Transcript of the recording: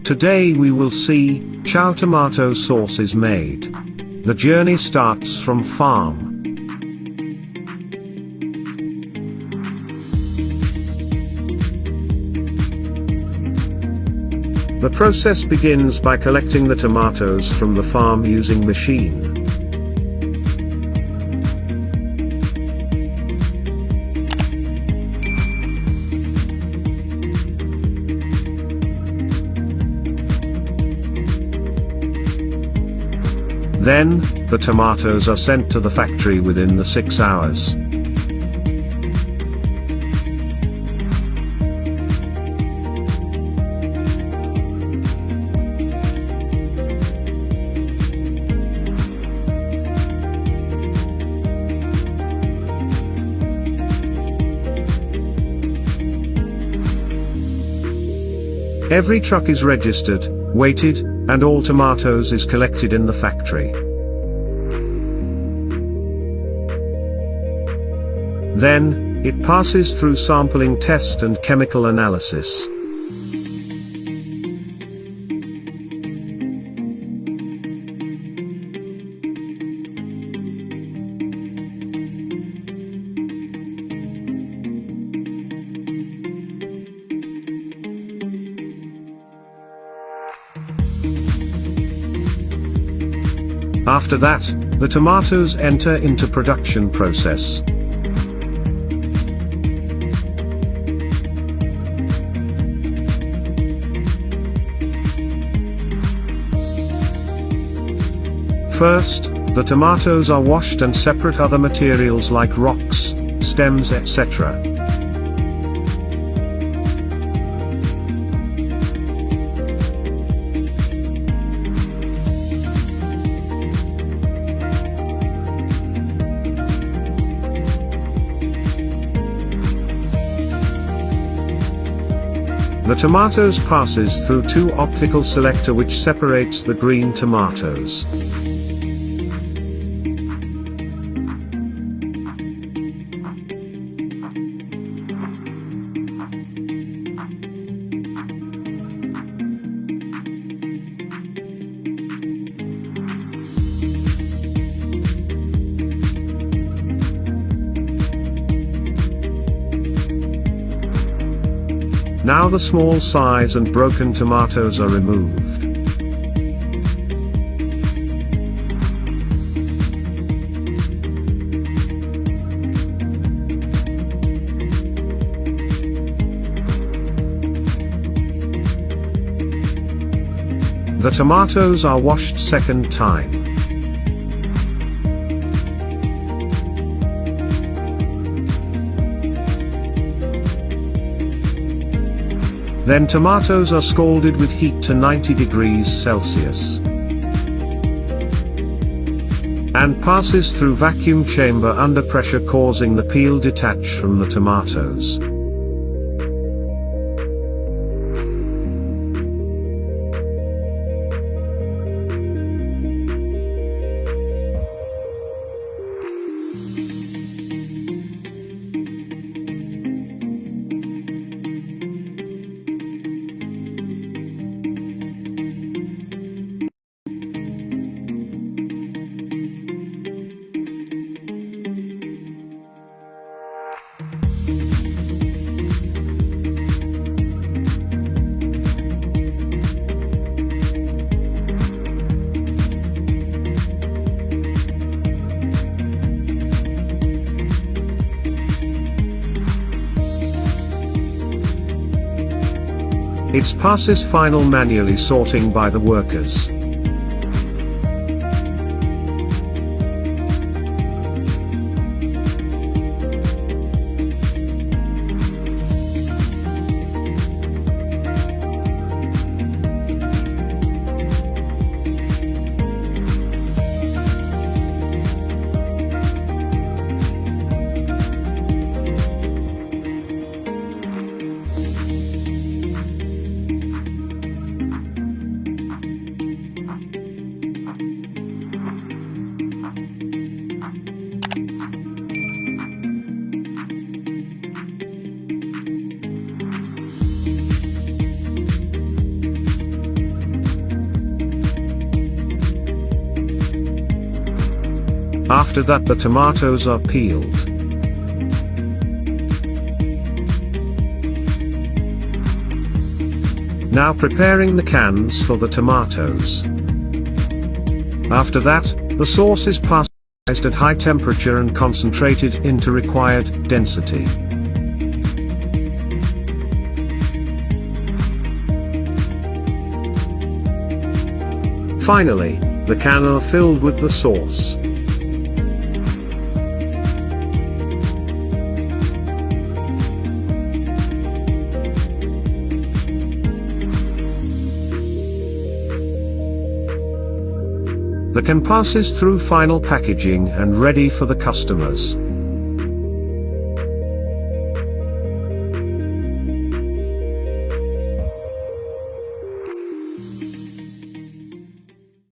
Today we will see, Ciao Tomato Sauce is made. The journey starts from farm. The process begins by collecting the tomatoes from the farm using machine. Then, the tomatoes are sent to the factory within the 6 hours. Every truck is registered, weighted, and all tomatoes is collected in the factory. Then, it passes through sampling test and chemical analysis. After that, the tomatoes enter into production process. First, the tomatoes are washed and separate other materials like rocks, stems, etc. The tomatoes passes through two optical selector which separates the green tomatoes. Now the small size and broken tomatoes are removed. The tomatoes are washed second time. Then tomatoes are scalded with heat to 90 degrees Celsius. And passes through vacuum chamber under pressure, causing the peel detach from the tomatoes. It passes final manually sorting by the workers. After that, the tomatoes are peeled. Now preparing the cans for the tomatoes. After that, the sauce is pasteurized at high temperature and concentrated into required density. Finally, the cans are filled with the sauce. The can passes through final packaging and ready for the customers.